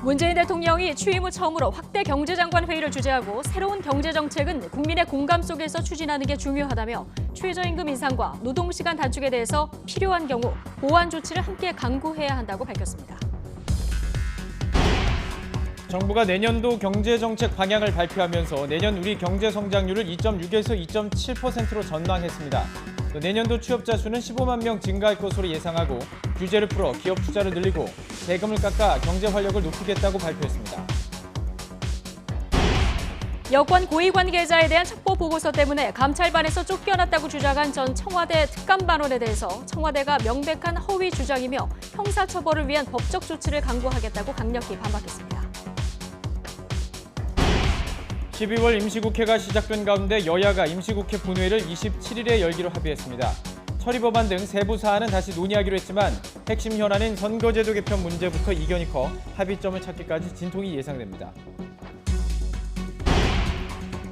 문재인 대통령이 취임 후 처음으로 확대 경제장관 회의를 주재하고 새로운 경제정책은 국민의 공감 속에서 추진하는 게 중요하다며 최저임금 인상과 노동시간 단축에 대해서 필요한 경우 보완 조치를 함께 강구해야 한다고 밝혔습니다. 정부가 내년도 경제정책 방향을 발표하면서 내년 우리 경제 성장률을 2.6에서 2.7%로 전망했습니다. 또 내년도 취업자 수는 15만 명 증가할 것으로 예상하고 규제를 풀어 기업 투자를 늘리고 세금을 깎아 경제 활력을 높이겠다고 발표했습니다. 여권 고위 관계자에 대한 첩보 보고서 때문에 감찰반에서 쫓겨났다고 주장한 전 청와대 특감반원에 대해서 청와대가 명백한 허위 주장이며 형사처벌을 위한 법적 조치를 강구하겠다고 강력히 반박했습니다. 12월 임시국회가 시작된 가운데 여야가 임시국회 본회의를 27일에 열기로 합의했습니다. 처리법안 등 세부 사안은 다시 논의하기로 했지만 핵심 현안인 선거제도 개편 문제부터 이견이 커 합의점을 찾기까지 진통이 예상됩니다.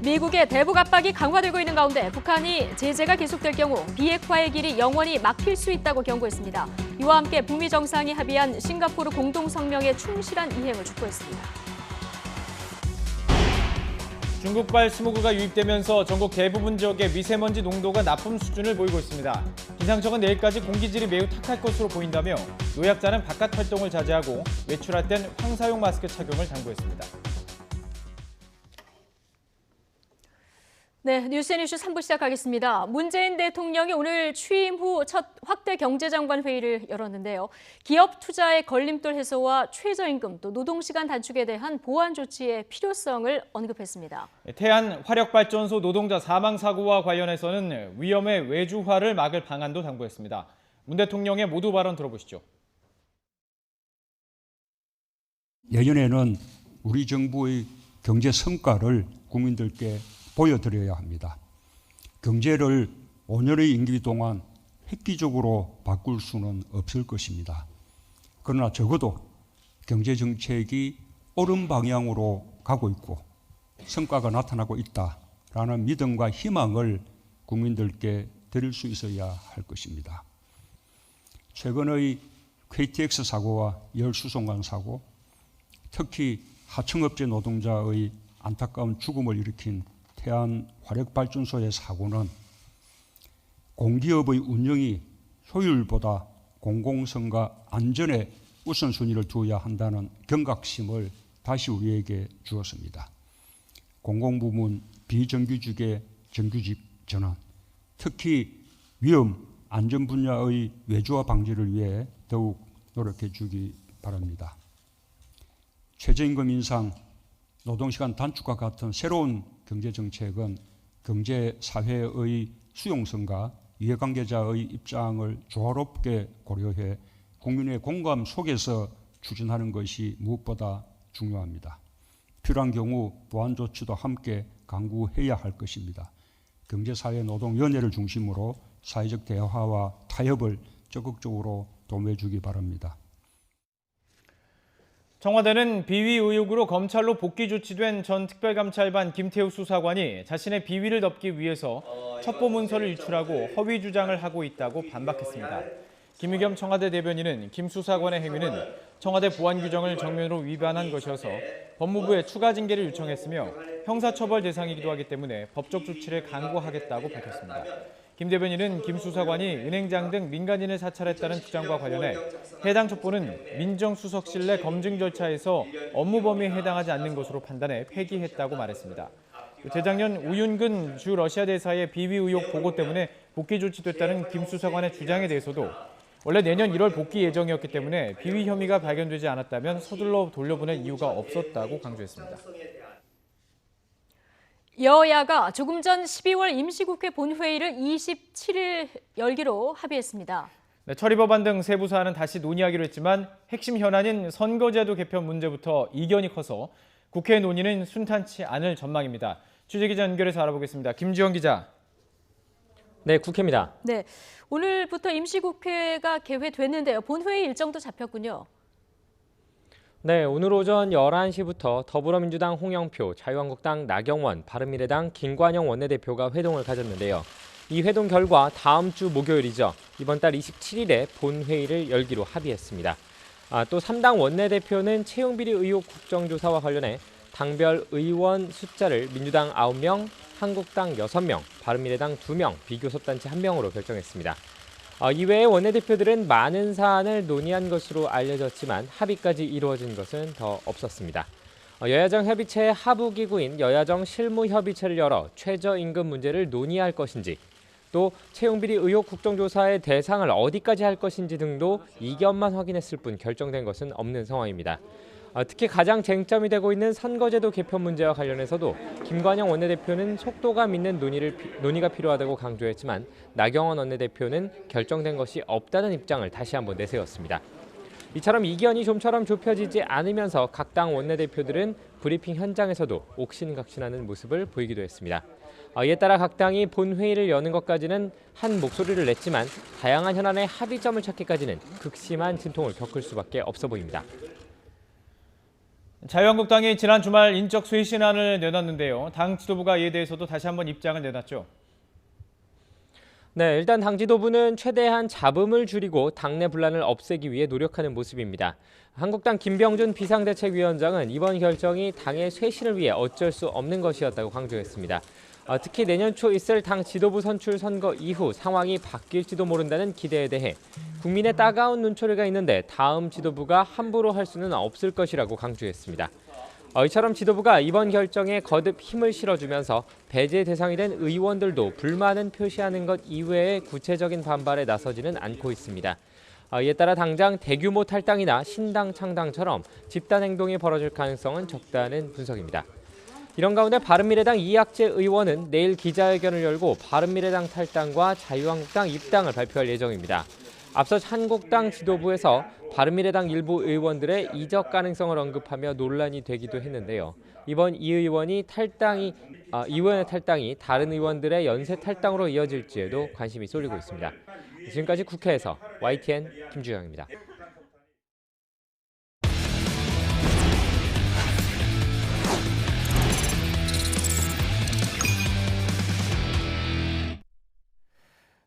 미국의 대북 압박이 강화되고 있는 가운데 북한이 제재가 계속될 경우 비핵화의 길이 영원히 막힐 수 있다고 경고했습니다. 이와 함께 북미 정상이 합의한 싱가포르 공동성명의 충실한 이행을 촉구했습니다. 중국발 스모그가 유입되면서 전국 대부분 지역의 미세먼지 농도가 나쁨 수준을 보이고 있습니다. 기상청은 내일까지 공기질이 매우 탁할 것으로 보인다며 노약자는 바깥 활동을 자제하고 외출할 땐 황사용 마스크 착용을 당부했습니다. 네, 뉴스앤이슈 3부 시작하겠습니다. 문재인 대통령이 오늘 취임 후 첫 확대 경제장관 회의를 열었는데요. 기업 투자의 걸림돌 해소와 최저임금 또 노동시간 단축에 대한 보완 조치의 필요성을 언급했습니다. 태안 화력발전소 노동자 사망 사고와 관련해서는 위험의 외주화를 막을 방안도 당부했습니다. 문 대통령의 모두 발언 들어보시죠. 내년에는 우리 정부의 경제 성과를 국민들께 보여드려야 합니다. 경제를 5년의 임기 동안 획기적으로 바꿀 수는 없을 것입니다. 그러나 적어도 경제정책이 옳은 방향으로 가고 있고 성과가 나타나고 있다라는 믿음과 희망을 국민들께 드릴 수 있어야 할 것입니다. 최근의 KTX 사고와 열수송관 사고, 특히 하청업체 노동자의 안타까운 죽음을 일으킨 태안 화력발전소의 사고는 공기업의 운영이 효율보다 공공성과 안전에 우선순위를 두어야 한다는 경각심을 다시 우리에게 주었습니다. 공공부문 비정규직의 정규직 전환, 특히 위험, 안전 분야의 외주화 방지를 위해 더욱 노력해 주기 바랍니다. 최저임금 인상, 노동시간 단축과 같은 새로운 경제정책은 경제사회의 수용성과 이해관계자의 입장을 조화롭게 고려해 국민의 공감 속에서 추진하는 것이 무엇보다 중요합니다. 필요한 경우 보완 조치도 함께 강구해야 할 것입니다. 경제사회노동위원회를 중심으로 사회적 대화와 타협을 적극적으로 도모해 주기 바랍니다. 청와대는 비위 의혹으로 검찰로 복귀 조치된 전 특별감찰반 김태우 수사관이 자신의 비위를 덮기 위해서 첩보 문서를 유출하고 허위 주장을 하고 있다고 반박했습니다. 김의겸 청와대 대변인은 김 수사관의 행위는 청와대 보안 규정을 정면으로 위반한 것이어서 법무부에 추가 징계를 요청했으며 형사처벌 대상이기도 하기 때문에 법적 조치를 강구하겠다고 밝혔습니다. 김 대변인은 김 수사관이 은행장 등 민간인을 사찰했다는 주장과 관련해 해당 첩보는 민정수석실 내 검증 절차에서 업무 범위에 해당하지 않는 것으로 판단해 폐기했다고 말했습니다. 재작년 우윤근 주 러시아 대사의 비위 의혹 보고 때문에 복귀 조치됐다는 김 수사관의 주장에 대해서도 원래 내년 1월 복귀 예정이었기 때문에 비위 혐의가 발견되지 않았다면 서둘러 돌려보낼 이유가 없었다고 강조했습니다. 여야가 조금 전 12월 임시국회 본회의를 27일 열기로 합의했습니다. 네, 처리법안 등 세부 사안은 다시 논의하기로 했지만 핵심 현안인 선거제도 개편 문제부터 이견이 커서 국회 논의는 순탄치 않을 전망입니다. 취재기자 연결해서 알아보겠습니다. 김지영 기자. 네, 국회입니다. 네, 오늘부터 임시국회가 개회됐는데요. 본회의 일정도 잡혔군요. 네, 오늘 오전 11시부터 더불어민주당 홍영표, 자유한국당 나경원, 바른미래당 김관영 원내대표가 회동을 가졌는데요. 이 회동 결과 다음 주 목요일이죠. 이번 달 27일에 본회의를 열기로 합의했습니다. 또 3당 원내대표는 채용비리 의혹 국정조사와 관련해 당별 의원 숫자를 민주당 9명, 한국당 6명, 바른미래당 2명, 비교섭단체 1명으로 결정했습니다. 이외에 원내대표들은 많은 사안을 논의한 것으로 알려졌지만 합의까지 이루어진 것은 더 없었습니다. 여야정 협의체의 하부기구인 여야정 실무협의체를 열어 최저임금 문제를 논의할 것인지, 또 채용비리 의혹 국정조사의 대상을 어디까지 할 것인지 등도 이견만 확인했을 뿐 결정된 것은 없는 상황입니다. 특히 가장 쟁점이 되고 있는 선거제도 개편 문제와 관련해서도 김관영 원내대표는 속도감 있는 논의가 필요하다고 강조했지만 나경원 원내대표는 결정된 것이 없다는 입장을 다시 한번 내세웠습니다. 이처럼 이견이 좀처럼 좁혀지지 않으면서 각 당 원내대표들은 브리핑 현장에서도 옥신각신하는 모습을 보이기도 했습니다. 이에 따라 각 당이 본회의를 여는 것까지는 한 목소리를 냈지만 다양한 현안의 합의점을 찾기까지는 극심한 진통을 겪을 수밖에 없어 보입니다. 자유한국당이 지난 주말 인적 쇄신안을 내놨는데요. 당 지도부가 이에 대해서도 다시 한번 입장을 내놨죠. 네, 일단 당 지도부는 최대한 잡음을 줄이고 당내 분란을 없애기 위해 노력하는 모습입니다. 한국당 김병준 비상대책위원장은 이번 결정이 당의 쇄신을 위해 어쩔 수 없는 것이었다고 강조했습니다. 특히 내년 초 있을 당 지도부 선출 선거 이후 상황이 바뀔지도 모른다는 기대에 대해 국민의 따가운 눈초리가 있는데 다음 지도부가 함부로 할 수는 없을 것이라고 강조했습니다. 이처럼 지도부가 이번 결정에 거듭 힘을 실어주면서 배제 대상이 된 의원들도 불만은 표시하는 것 이외에 구체적인 반발에 나서지는 않고 있습니다. 이에 따라 당장 대규모 탈당이나 신당 창당처럼 집단 행동이 벌어질 가능성은 적다는 분석입니다. 이런 가운데 바른미래당 이학재 의원은 내일 기자회견을 열고 바른미래당 탈당과 자유한국당 입당을 발표할 예정입니다. 앞서 한국당 지도부에서 바른미래당 일부 의원들의 이적 가능성을 언급하며 논란이 되기도 했는데요. 이번 이 의원의 탈당이 다른 의원들의 연쇄 탈당으로 이어질지에도 관심이 쏠리고 있습니다. 지금까지 국회에서 YTN 김주영입니다.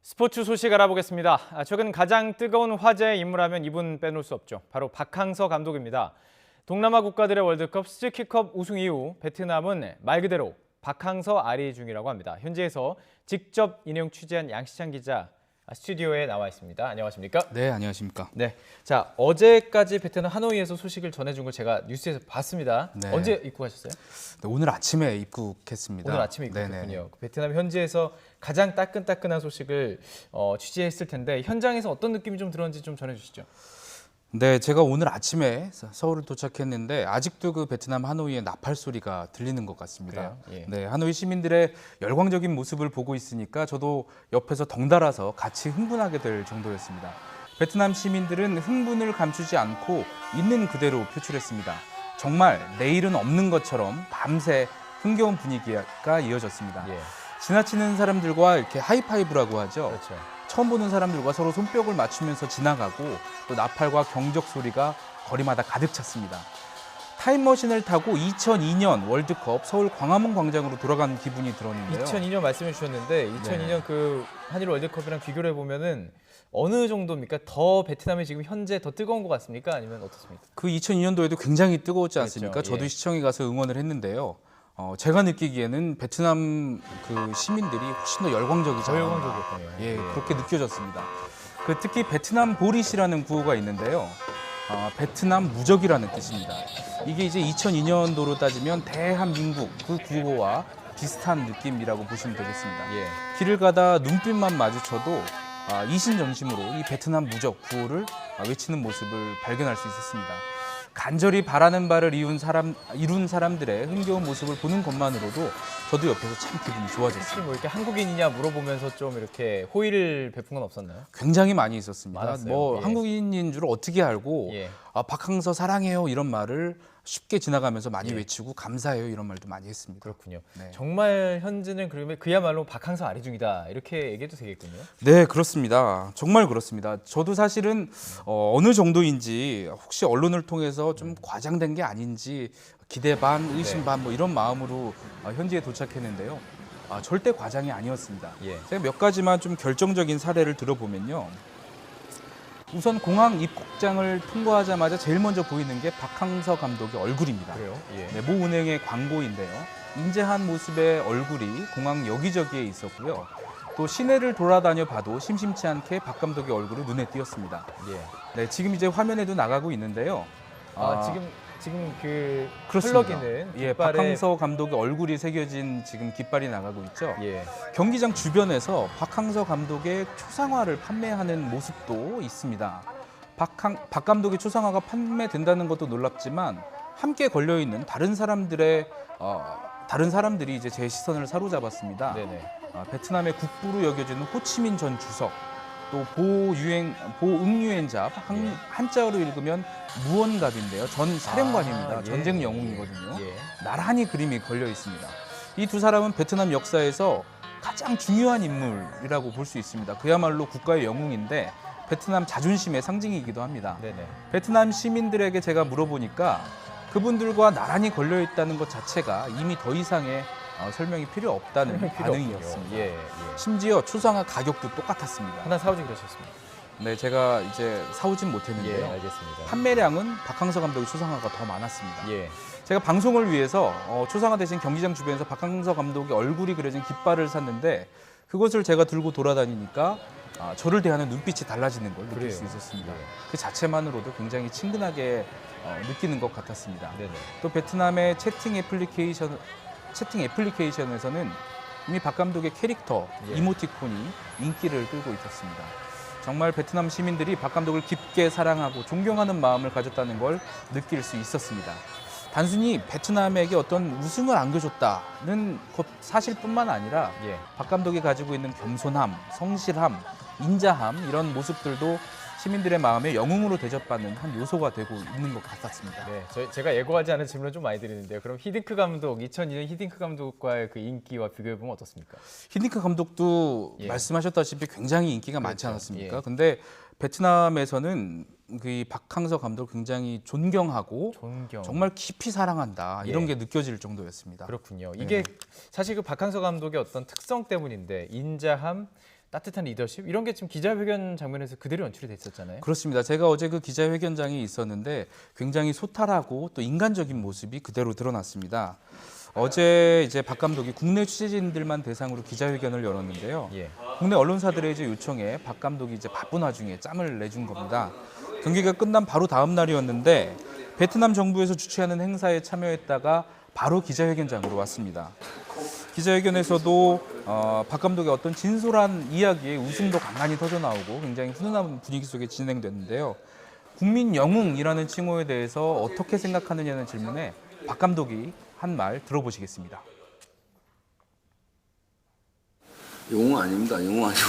스포츠 소식 알아보겠습니다. 최근 가장 뜨거운 화제의 인물하면 이분 빼놓을 수 없죠. 바로 박항서 감독입니다. 동남아 국가들의 월드컵 스즈키컵 우승 이후 베트남은 말 그대로 박항서 아리 중이라고 합니다. 현지에서 직접 인용 취재한 양시찬 기자 스튜디오에 나와 있습니다. 안녕하십니까? 네, 안녕하십니까? 네, 자 어제까지 베트남 하노이에서 소식을 전해준 걸 제가 뉴스에서 봤습니다. 네. 언제 입국하셨어요? 네, 오늘 아침에 입국했습니다. 오늘 아침에 입국했군요. 베트남 현지에서 가장 따끈따끈한 소식을 취재했을 텐데 현장에서 어떤 느낌이 좀 들었는지 좀 전해주시죠. 네, 제가 오늘 아침에 서울을 도착했는데 아직도 그 베트남 하노이의 나팔 소리가 들리는 것 같습니다. 그래요? 예. 네, 하노이 시민들의 열광적인 모습을 보고 있으니까 저도 옆에서 덩달아서 같이 흥분하게 될 정도였습니다. 베트남 시민들은 흥분을 감추지 않고 있는 그대로 표출했습니다. 정말 내일은 없는 것처럼 밤새 흥겨운 분위기가 이어졌습니다. 예. 지나치는 사람들과 이렇게 하이파이브라고 하죠. 그렇죠. 처음 보는 사람들과 서로 손뼉을 맞추면서 지나가고 또 나팔과 경적 소리가 거리마다 가득 찼습니다. 타임머신을 타고 2002년 월드컵 서울 광화문 광장으로 돌아간 기분이 들었는데요. 2002년 말씀해 주셨는데 2002년 그 한일 월드컵이랑 비교를 해보면은 어느 정도입니까? 더 베트남이 지금 현재 더 뜨거운 것 같습니까? 아니면 어떻습니까? 그 2002년도에도 굉장히 뜨거웠지 않습니까? 그렇죠. 저도 예. 시청에 가서 응원을 했는데요. 제가 느끼기에는 베트남 그 시민들이 훨씬 더 열광적이지 더 않았나. 열광적이었군요. 예, 예. 그렇게 느껴졌습니다. 그 특히 베트남 보릿이라는 구호가 있는데요. 베트남 무적이라는 뜻입니다. 이게 이제 2002년도로 따지면 대한민국 그 구호와 비슷한 느낌이라고 보시면 되겠습니다. 예. 길을 가다 눈빛만 마주쳐도 이신점심으로 이 베트남 무적 구호를 외치는 모습을 발견할 수 있었습니다. 간절히 바라는 바를 이룬 사람들의 흥겨운 모습을 보는 것만으로도 저도 옆에서 참 기분이 혹시 좋아졌습니다. 뭐 이렇게 한국인이냐 물어보면서 좀 이렇게 호의를 베푼 건 없었나요? 굉장히 많이 있었습니다. 많았어요. 뭐 예. 한국인인 줄 어떻게 알고 예. 박항서 사랑해요 이런 말을 쉽게 지나가면서 많이 예. 외치고 감사해요 이런 말도 많이 했습니다. 그렇군요. 네. 정말 현재는 그러면 그야말로 박항서 아리 중이다 이렇게 얘기해도 되겠군요. 네, 그렇습니다. 정말 그렇습니다. 저도 사실은 어느 정도인지 혹시 언론을 통해서 좀 과장된 게 아닌지 기대 반, 의심 네. 반 뭐 이런 마음으로 현지에 도착했는데요. 절대 과장이 아니었습니다. 예. 제가 몇 가지만 좀 결정적인 사례를 들어보면요. 우선 공항 입국장을 통과하자마자 제일 먼저 보이는 게 박항서 감독의 얼굴입니다. 그래요? 예. 네, 모 은행의 광고인데요. 인재한 모습의 얼굴이 공항 여기저기에 있었고요. 또 시내를 돌아다녀 봐도 심심치 않게 박 감독의 얼굴이 눈에 띄었습니다. 예. 네, 지금 이제 화면에도 나가고 있는데요. 지금 그 그렇습니다. 흘러기는 예, 깃발에 박항서 감독의 얼굴이 새겨진 지금 깃발이 나가고 있죠. 예. 경기장 주변에서 박항서 감독의 초상화를 판매하는 모습도 있습니다. 박 감독의 초상화가 판매된다는 것도 놀랍지만 함께 걸려 있는 다른 사람들이 이제 제 시선을 사로잡았습니다. 네네. 베트남의 국부로 여겨지는 호치민 전 주석, 또 보응유엔잡 한자어로 읽으면 무언갑인데요. 전 사령관입니다. 예. 전쟁 영웅이거든요. 예. 나란히 그림이 걸려 있습니다. 이 두 사람은 베트남 역사에서 가장 중요한 인물이라고 볼 수 있습니다. 그야말로 국가의 영웅인데 베트남 자존심의 상징이기도 합니다. 네네. 베트남 시민들에게 제가 물어보니까 그분들과 나란히 걸려 있다는 것 자체가 이미 더 이상의 설명이 필요 없다는 반응이었습니다. 예, 예. 심지어 초상화 가격도 똑같았습니다. 하나 사오지 그러셨습니다. 네, 제가 이제 사오진 못했는데요. 예, 알겠습니다. 판매량은 박항서 감독의 초상화가 더 많았습니다. 예. 제가 방송을 위해서 초상화 대신 경기장 주변에서 박항서 감독의 얼굴이 그려진 깃발을 샀는데 그것을 제가 들고 돌아다니니까 저를 대하는 눈빛이 달라지는 걸 느낄 그래요. 수 있었습니다. 예. 그 자체만으로도 굉장히 친근하게 느끼는 것 같았습니다. 네네. 또 베트남의 채팅 애플리케이션에서는 이미 박 감독의 캐릭터, 예. 이모티콘이 인기를 끌고 있었습니다. 정말 베트남 시민들이 박 감독을 깊게 사랑하고 존경하는 마음을 가졌다는 걸 느낄 수 있었습니다. 단순히 베트남에게 어떤 우승을 안겨줬다는 것 사실뿐만 아니라 예. 박 감독이 가지고 있는 겸손함, 성실함, 인자함 이런 모습들도 시민들의 마음에 영웅으로 대접받는 한 요소가 되고 있는 것 같았습니다. 네, 제가 예고하지 않은 질문을 좀 많이 드리는데요. 그럼 히딩크 감독, 2002년 히딩크 감독과의 그 인기와 비교해 보면 어떻습니까? 히딩크 감독도 예. 말씀하셨다시피 굉장히 인기가 많지 그렇죠. 않았습니까? 예. 근데 베트남에서는 그 박항서 감독을 굉장히 존경하고 정말 깊이 사랑한다 이런 예. 게 느껴질 정도였습니다. 그렇군요. 이게 사실 그 박항서 감독의 어떤 특성 때문인데 인자함, 따뜻한 리더십 이런 게 지금 기자회견 장면에서 그대로 연출이 됐었잖아요. 그렇습니다. 제가 어제 그 기자회견장에 있었는데 굉장히 소탈하고 또 인간적인 모습이 그대로 드러났습니다. 어제 이제 박 감독이 국내 취재진들만 대상으로 기자회견을 열었는데요. 예. 국내 언론사들의 이제 요청에 박 감독이 이제 바쁜 와중에 짬을 내준 겁니다. 경기가 끝난 바로 다음 날이었는데 베트남 정부에서 주최하는 행사에 참여했다가 바로 기자회견장으로 왔습니다. 기자회견에서도 박 감독의 어떤 진솔한 이야기에 웃음도 간간히 터져 나오고 굉장히 훈훈한 분위기 속에 진행됐는데요. 국민 영웅이라는 칭호에 대해서 어떻게 생각하느냐는 질문에 박 감독이 한 말 들어보시겠습니다. 영웅 아닙니다. 영웅 아니고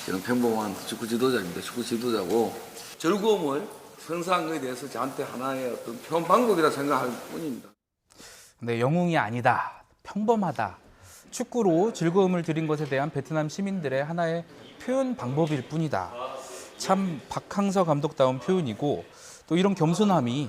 이런 평범한 축구 지도자입니다. 축구 지도자고 즐거움을 선사한 것에 대해서 저한테 하나의 어떤 표현 방법이라 생각할 뿐입니다. 네, 영웅이 아니다. 평범하다. 축구로 즐거움을 드린 것에 대한 베트남 시민들의 하나의 표현 방법일 뿐이다. 참 박항서 감독다운 표현이고 또 이런 겸손함이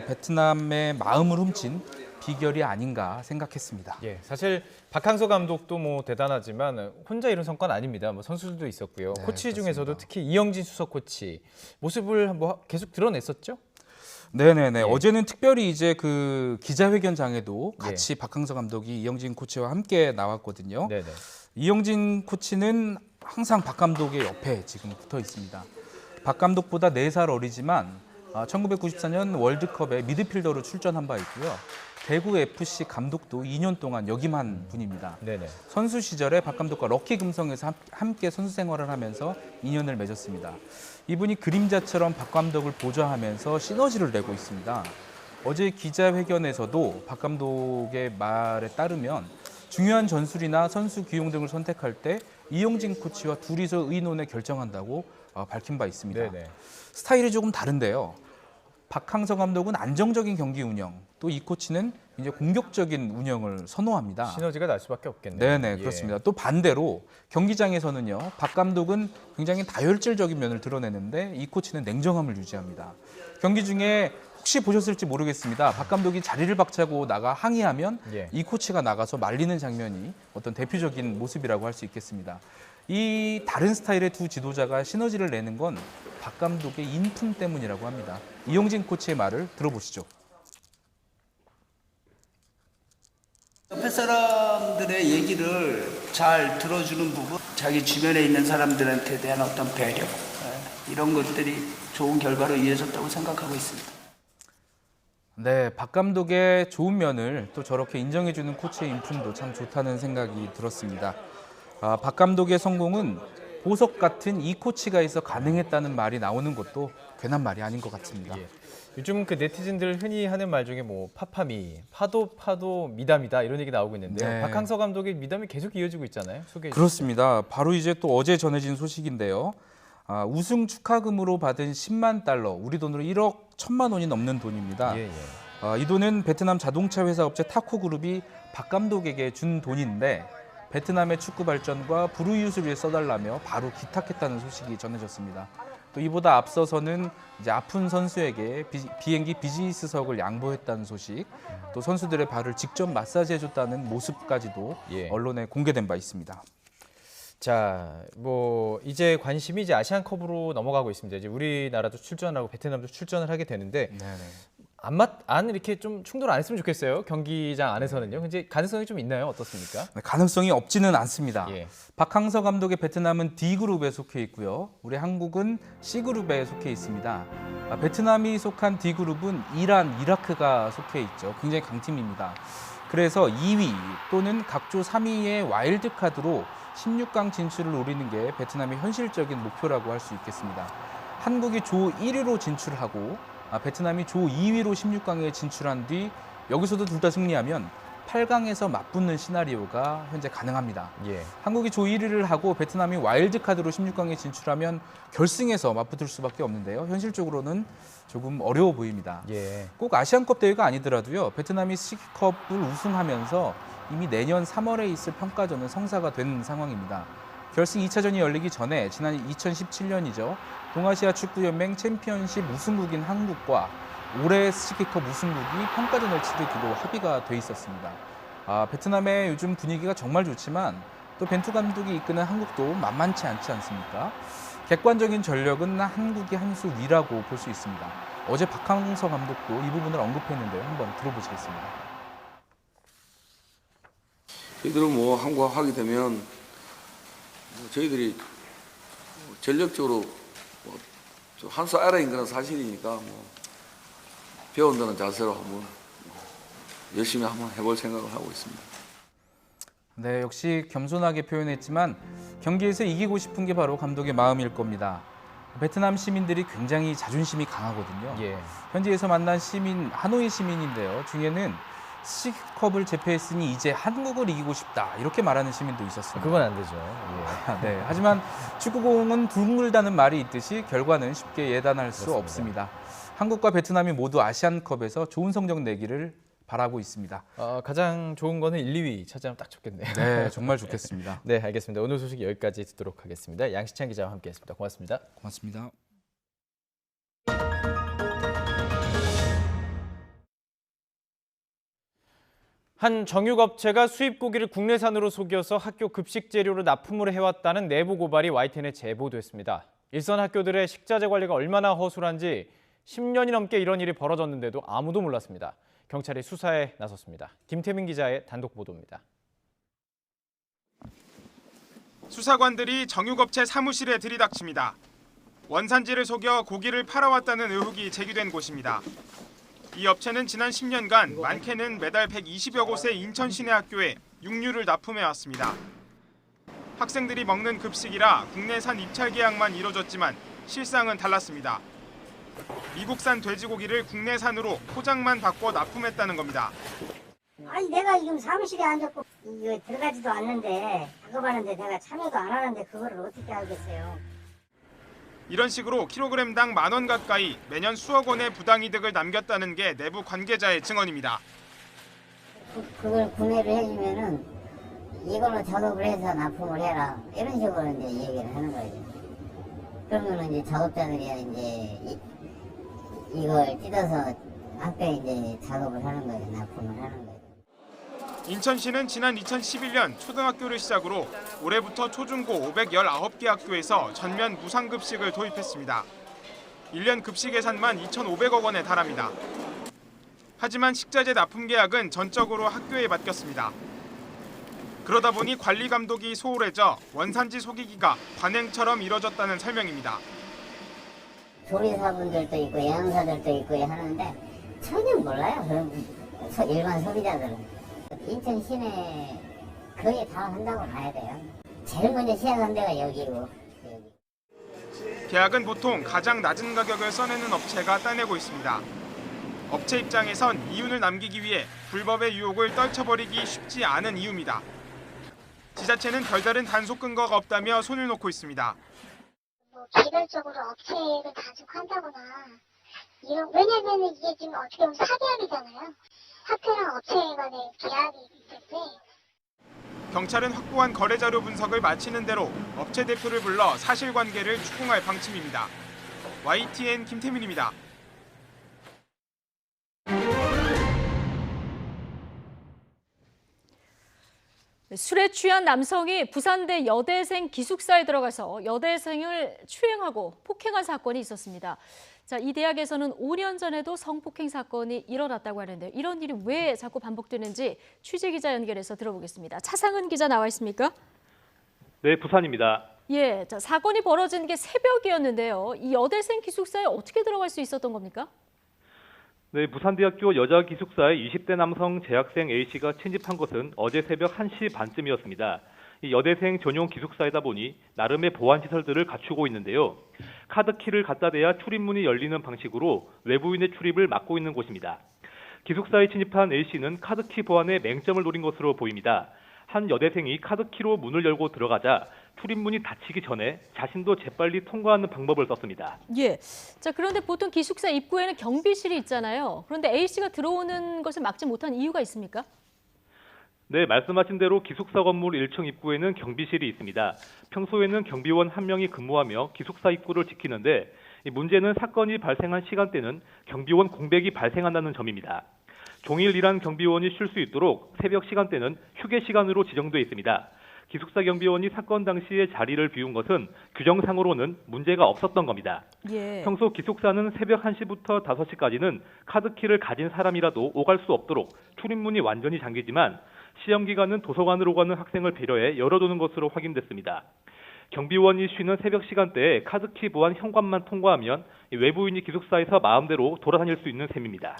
베트남의 마음을 훔친 비결이 아닌가 생각했습니다. 예, 사실 박항서 감독도 뭐 대단하지만 혼자 이룬 성과는 아닙니다. 뭐 선수들도 있었고요. 네, 코치 그렇습니다. 중에서도 특히 이영진 수석 코치 모습을 뭐 계속 드러냈었죠. 네네네. 예. 어제는 특별히 이제 그 기자회견장에도 예. 같이 박항서 감독이 이영진 코치와 함께 나왔거든요. 네네. 이영진 코치는 항상 박 감독의 옆에 지금 붙어 있습니다. 박 감독보다 4살 어리지만 1994년 월드컵에 미드필더로 출전한 바 있고요. 대구 FC 감독도 2년 동안 역임한 분입니다. 네네. 선수 시절에 박 감독과 럭키 금성에서 함께 선수 생활을 하면서 인연을 맺었습니다. 이분이 그림자처럼 박 감독을 보좌하면서 시너지를 내고 있습니다. 어제 기자회견에서도 박 감독의 말에 따르면 중요한 전술이나 선수 기용 등을 선택할 때 이영진 코치와 둘이서 의논해 결정한다고 밝힌 바 있습니다. 네네. 스타일이 조금 다른데요. 박항서 감독은 안정적인 경기 운영, 또 이 코치는 이제 공격적인 운영을 선호합니다. 시너지가 날 수밖에 없겠네요. 네네, 예. 그렇습니다. 또 반대로 경기장에서는요, 박 감독은 굉장히 다혈질적인 면을 드러내는데 이 코치는 냉정함을 유지합니다. 경기 중에 혹시 보셨을지 모르겠습니다. 박 감독이 자리를 박차고 나가 항의하면 예. 이 코치가 나가서 말리는 장면이 어떤 대표적인 모습이라고 할 수 있겠습니다. 이 다른 스타일의 두 지도자가 시너지를 내는 건 박 감독의 인품 때문이라고 합니다. 이용진 코치의 말을 들어보시죠. 옆에 사람들의 얘기를 잘 들어주는 부분, 자기 주변에 있는 사람들한테 대한 어떤 배려, 이런 것들이 좋은 결과로 이어졌다고 생각하고 있습니다. 네, 박 감독의 좋은 면을 또 저렇게 인정해주는 코치의 인품도 참 좋다는 생각이 들었습니다. 박 감독의 성공은 보석 같은 이 코치가 있어 가능했다는 말이 나오는 것도 괜한 말이 아닌 것 같습니다. 예. 요즘 그 네티즌들 흔히 하는 말 중에 뭐 파파미, 파도 미담이다 이런 얘기 나오고 있는데요. 네. 박항서 감독의 미담이 계속 이어지고 있잖아요. 소개해 주세요. 그렇습니다. 바로 이제 또 어제 전해진 소식인데요. 우승 축하금으로 받은 10만 달러, 우리 돈으로 1억 1천만 원이 넘는 돈입니다. 예. 이 돈은 베트남 자동차 회사 업체 타코그룹이 박 감독에게 준 돈인데 베트남의 축구 발전과 불우이웃을 위해 써달라며 바로 기탁했다는 소식이 전해졌습니다. 또 이보다 앞서서는 이제 아픈 선수에게 비행기 비즈니스석을 양보했다는 소식, 또 선수들의 발을 직접 마사지해줬다는 모습까지도 예. 언론에 공개된 바 있습니다. 자, 뭐 이제 관심이 이제 아시안컵으로 넘어가고 있습니다. 이제 우리나라도 출전하고 베트남도 출전을 하게 되는데 안 이렇게 좀 충돌 안 했으면 좋겠어요. 경기장 안에서는요. 근데 가능성이 좀 있나요? 어떻습니까? 네, 가능성이 없지는 않습니다. 예. 박항서 감독의 베트남은 D그룹에 속해 있고요. 우리 한국은 C그룹에 속해 있습니다. 베트남이 속한 D그룹은 이란, 이라크가 속해 있죠. 굉장히 강팀입니다. 그래서 2위 또는 각조 3위의 와일드카드로 16강 진출을 노리는 게 베트남의 현실적인 목표라고 할 수 있겠습니다. 한국이 조 1위로 진출하고 베트남이 조 2위로 16강에 진출한 뒤 여기서도 둘 다 승리하면 8강에서 맞붙는 시나리오가 현재 가능합니다. 예. 한국이 조 1위를 하고 베트남이 와일드카드로 16강에 진출하면 결승에서 맞붙을 수밖에 없는데요. 현실적으로는 조금 어려워 보입니다. 예. 꼭 아시안컵 대회가 아니더라도요. 베트남이 C컵을 우승하면서 이미 내년 3월에 있을 평가전은 성사가 된 상황입니다. 결승 2차전이 열리기 전에 지난 2017년이죠. 동아시아 축구연맹 챔피언십 우승국인 한국과 올해 C컵 우승국이 평가전을 치르기로 합의가 돼 있었습니다. 베트남의 요즘 분위기가 정말 좋지만 또 벤투 감독이 이끄는 한국도 만만치 않지 않습니까? 객관적인 전력은 한국이 한 수 위라고 볼 수 있습니다. 어제 박항서 감독도 이 부분을 언급했는데요. 한번 들어보시겠습니다. 저희들은 뭐 한국과 하게 되면 저희들이 전력적으로 한 수 아래인 건 사실이니까 배운다는 자세로 한번 열심히 한번 해볼 생각을 하고 있습니다. 네, 역시 겸손하게 표현했지만 경기에서 이기고 싶은 게 바로 감독의 마음일 겁니다. 베트남 시민들이 굉장히 자존심이 강하거든요. 예. 현지에서 만난 시민, 하노이 시민인데요. 중에는 C컵을 제패했으니 이제 한국을 이기고 싶다 이렇게 말하는 시민도 있었습니다. 그건 안 되죠. 예. 네, 하지만 축구공은 둥글다는 말이 있듯이 결과는 쉽게 예단할 수 그렇습니다. 없습니다. 한국과 베트남이 모두 아시안컵에서 좋은 성적 내기를 바라고 있습니다. 가장 좋은 거는 1, 2위 차지하면 딱 좋겠네요. 네, 정말 좋겠습니다. 네, 알겠습니다. 오늘 소식 여기까지 듣도록 하겠습니다. 양시찬 기자와 함께했습니다. 고맙습니다. 고맙습니다. 한 정육업체가 수입 고기를 국내산으로 속여서 학교 급식 재료로 납품을 해왔다는 내부 고발이 YTN에 제보됐습니다. 일선 학교들의 식자재 관리가 얼마나 허술한지 10년이 넘게 이런 일이 벌어졌는데도 아무도 몰랐습니다. 경찰이 수사에 나섰습니다. 김태민 기자의 단독 보도입니다. 수사관들이 정육업체 사무실에 들이닥칩니다. 원산지를 속여 고기를 팔아왔다는 의혹이 제기된 곳입니다. 이 업체는 지난 10년간 많게는 매달 120여 곳의 인천 시내 학교에 육류를 납품해왔습니다. 학생들이 먹는 급식이라 국내산 입찰 계약만 이뤄졌지만 실상은 달랐습니다. 미국산 돼지고기를 국내산으로 포장만 바꿔 납품했다는 겁니다. 아니 내가 지금 사무실에 앉았고 이거 들어가지도 않는데 작업하는데 내가 참여도 안 하는데 그거를 어떻게 알겠어요. 이런 식으로 킬로그램당 10,000원 가까이 매년 수억 원의 부당이득을 남겼다는 게 내부 관계자의 증언입니다. 그걸 구매를 해주면은 이걸로 작업을 해서 납품을 해라 이런 식으로 이제 얘기를 하는 거죠. 그러면은 이제 작업자들이 이제 이걸 뜯어서 학교에 이제 작업을 하는 거예요. 납품을 하는 거예요. 인천시는 지난 2011년 초등학교를 시작으로 올해부터 초중고 519개 학교에서 전면 무상급식을 도입했습니다. 1년 급식 예산만 2,500억 원에 달합니다. 하지만 식자재 납품 계약은 전적으로 학교에 맡겼습니다. 그러다 보니 관리 감독이 소홀해져 원산지 속이기가 관행처럼 이뤄졌다는 설명입니다. 조리사분들도 있고 영양사들도 있고 하는데 전혀 몰라요. 그런 일반 소비자들은. 인천 시내 거의 다 한다고 봐야 돼요. 제일 먼저 시작한 데가 여기고. 계약은 보통 가장 낮은 가격을 써내는 업체가 따내고 있습니다. 업체 입장에선 이윤을 남기기 위해 불법의 유혹을 떨쳐버리기 쉽지 않은 이유입니다. 지자체는 별다른 단속 근거가 없다며 손을 놓고 있습니다. 개별적으로 업체를 단속한다거나 왜냐면 이게 지금 어떻게 보면 사계약이잖아요. 학교랑 업체 간의 계약이기 때문에. 경찰은 확보한 거래 자료 분석을 마치는 대로 업체 대표를 불러 사실관계를 추궁할 방침입니다. YTN 김태민입니다. 술에 취한 남성이 부산대 여대생 기숙사에 들어가서 여대생을 추행하고 폭행한 사건이 있었습니다. 자, 이 대학에서는 5년 전에도 성폭행 사건이 일어났다고 하는데 이런 일이 왜 자꾸 반복되는지 취재기자 연결해서 들어보겠습니다. 차상은 기자 나와 있습니까? 네, 부산입니다. 예, 자, 사건이 벌어진 게 새벽이었는데요. 이 여대생 기숙사에 어떻게 들어갈 수 있었던 겁니까? 네, 부산대학교 여자 기숙사에 20대 남성 재학생 A씨가 침입한 것은 어제 새벽 1시 반쯤이었습니다. 이 여대생 전용 기숙사이다 보니 나름의 보안 시설들을 갖추고 있는데요. 카드키를 갖다 대야 출입문이 열리는 방식으로 외부인의 출입을 막고 있는 곳입니다. 기숙사에 침입한 A씨는 카드키 보안에 맹점을 노린 것으로 보입니다. 한 여대생이 카드키로 문을 열고 들어가자 출입문이 닫히기 전에 자신도 재빨리 통과하는 방법을 썼습니다. 예. 자, 그런데 보통 기숙사 입구에는 경비실이 있잖아요. 그런데 A씨가 들어오는 것을 막지 못한 이유가 있습니까? 네, 말씀하신 대로 기숙사 건물 1층 입구에는 경비실이 있습니다. 평소에는 경비원 1명이 근무하며 기숙사 입구를 지키는데 문제는 사건이 발생한 시간대는 경비원 공백이 발생한다는 점입니다. 종일 일한 경비원이 쉴 수 있도록 새벽 시간대는 휴게 시간으로 지정돼 있습니다. 기숙사 경비원이 사건 당시에 자리를 비운 것은 규정상으로는 문제가 없었던 겁니다. 예. 평소 기숙사는 새벽 1시부터 5시까지는 카드키를 가진 사람이라도 오갈 수 없도록 출입문이 완전히 잠기지만 시험 기간은 도서관으로 가는 학생을 배려해 열어두는 것으로 확인됐습니다. 경비원이 쉬는 새벽 시간대에 카드키 보안 현관만 통과하면 외부인이 기숙사에서 마음대로 돌아다닐 수 있는 셈입니다.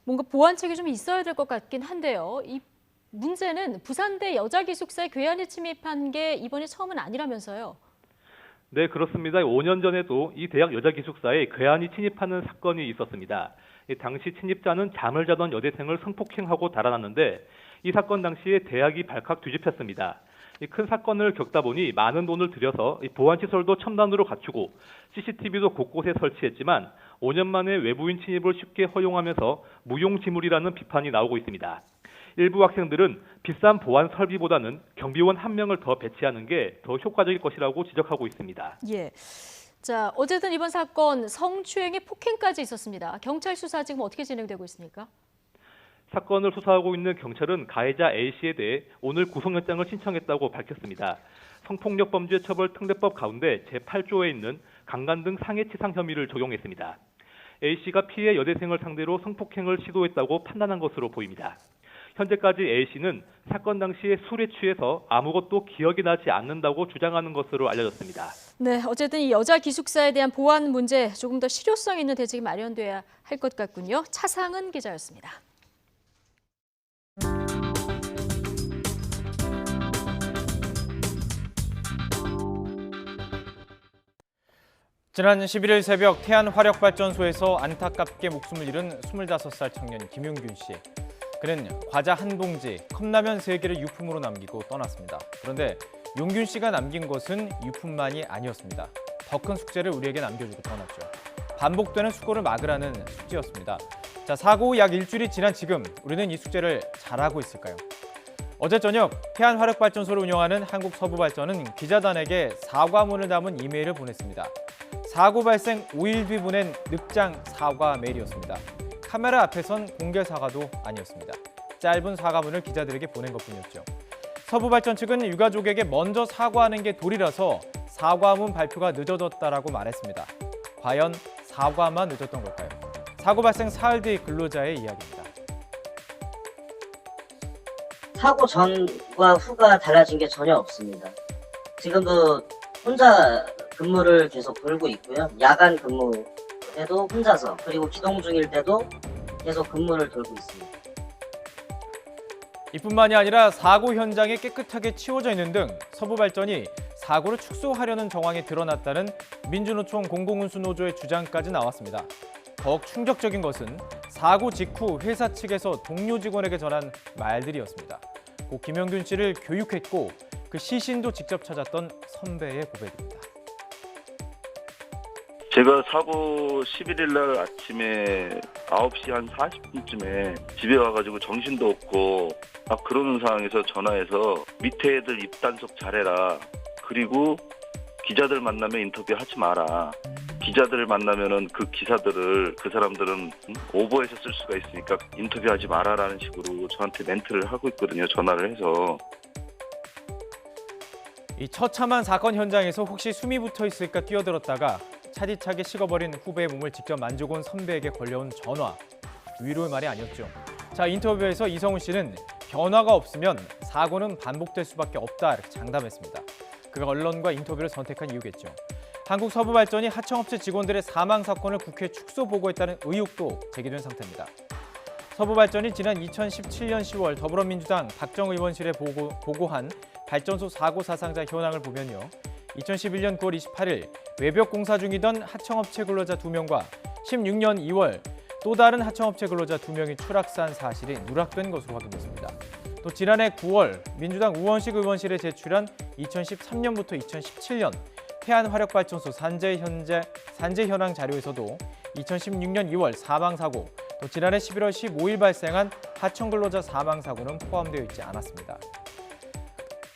뭔가 보완책이 좀 있어야 될 것 같긴 한데요. 이 문제는 부산대 여자 기숙사에 괴한이 침입한 게 이번이 처음은 아니라면서요. 네, 그렇습니다. 5년 전에도 이 대학 여자 기숙사에 괴한이 침입하는 사건이 있었습니다. 당시 침입자는 잠을 자던 여대생을 성폭행하고 달아났는데 이 사건 당시에 대학이 발칵 뒤집혔습니다. 큰 사건을 겪다 보니 많은 돈을 들여서 보안시설도 첨단으로 갖추고 CCTV도 곳곳에 설치했지만 5년 만에 외부인 침입을 쉽게 허용하면서 무용지물이라는 비판이 나오고 있습니다. 일부 학생들은 비싼 보안 설비보다는 경비원 1명을 더 배치하는 게 더 효과적일 것이라고 지적하고 있습니다. 예. 자, 어쨌든 이번 사건 성추행에 폭행까지 있었습니다. 경찰 수사 지금 어떻게 진행되고 있습니까? 사건을 수사하고 있는 경찰은 가해자 A씨에 대해 오늘 구속영장을 신청했다고 밝혔습니다. 성폭력범죄처벌특례법 가운데 제8조에 있는 강간 등 상해치상 혐의를 적용했습니다. A씨가 피해 여대생을 상대로 성폭행을 시도했다고 판단한 것으로 보입니다. 현재까지 A씨는 사건 당시에 술에 취해서 아무것도 기억이 나지 않는다고 주장하는 것으로 알려졌습니다. 네, 어쨌든 이 여자 기숙사에 대한 보안 문제 조금 더 실효성 있는 대책이 마련돼야 할 것 같군요. 차상은 기자였습니다. 지난 11일 새벽 태안화력발전소에서 안타깝게 목숨을 잃은 25살 청년 김용균 씨. 그는 과자 한 봉지, 컵라면 3개를 유품으로 남기고 떠났습니다. 그런데 용균 씨가 남긴 것은 유품만이 아니었습니다. 더 큰 숙제를 우리에게 남겨주고 떠났죠. 반복되는 수고를 막으라는 숙제였습니다. 자, 사고 후 약 일주일이 지난 지금 우리는 이 숙제를 잘하고 있을까요? 어제 저녁 태안화력발전소를 운영하는 한국서부발전은 기자단에게 사과문을 담은 이메일을 보냈습니다. 사고 발생 5일 뒤 보낸 늑장 사과 메일이었습니다. 카메라 앞에선 공개 사과도 아니었습니다. 짧은 사과문을 기자들에게 보낸 것뿐이었죠. 서부발전 측은 유가족에게 먼저 사과하는 게 도리라서 사과문 발표가 늦어졌다라고 말했습니다. 과연 사과만 늦었던 걸까요? 사고 발생 사흘 뒤 근로자의 이야기입니다. 사고 전과 후가 달라진 게 전혀 없습니다. 지금도 혼자 근무를 계속 돌고 있고요. 야간 근무 때도 혼자서, 그리고 기동 중일 때도 계속 근무를 돌고 있습니다. 이뿐만이 아니라 사고 현장이 깨끗하게 치워져 있는 등 서부발전이 사고를 축소하려는 정황이 드러났다는 민주노총 공공운수노조의 주장까지 나왔습니다. 더욱 충격적인 것은 사고 직후 회사 측에서 동료 직원에게 전한 말들이었습니다. 고 김영균 씨를 교육했고 그 시신도 직접 찾았던 선배의 고백입니다. 제가 사고 11일 날 아침에 9시 한 40분쯤에 집에 와가지고 정신도 없고 막 그러는 상황에서 전화해서 밑에 애들 입단속 잘해라. 그리고 기자들 만나면 인터뷰 하지 마라. 기자들을 만나면은 그 기사들을 그 사람들은 오버해서 쓸 수가 있으니까 인터뷰하지 마라라는 식으로 저한테 멘트를 하고 있거든요. 전화를 해서. 이 처참한 사건 현장에서 혹시 숨이 붙어 있을까 뛰어들었다가 차디차게 식어버린 후배의 몸을 직접 만지고 온 선배에게 걸려온 전화. 위로의 말이 아니었죠. 자, 인터뷰에서 이성훈 씨는 변화가 없으면 사고는 반복될 수밖에 없다 이렇게 장담했습니다. 그가 언론과 인터뷰를 선택한 이유겠죠. 한국서부발전이 하청업체 직원들의 사망 사건을 국회에 축소 보고했다는 의혹도 제기된 상태입니다. 서부발전이 지난 2017년 10월 더불어민주당 박정 의원실에 보고한 발전소 사고 사상자 현황을 보면요. 2011년 9월 28일 외벽 공사 중이던 하청업체 근로자 2명과 16년 2월 또 다른 하청업체 근로자 2명이 추락산 사실이 누락된 것으로 확인됐습니다. 또 지난해 9월 민주당 우원식 의원실에 제출한 2013년부터 2017년 태안화력발전소 산재 현황 자료에서도 2016년 2월 사망사고, 또 지난해 11월 15일 발생한 하청 근로자 사망사고는 포함되어 있지 않았습니다.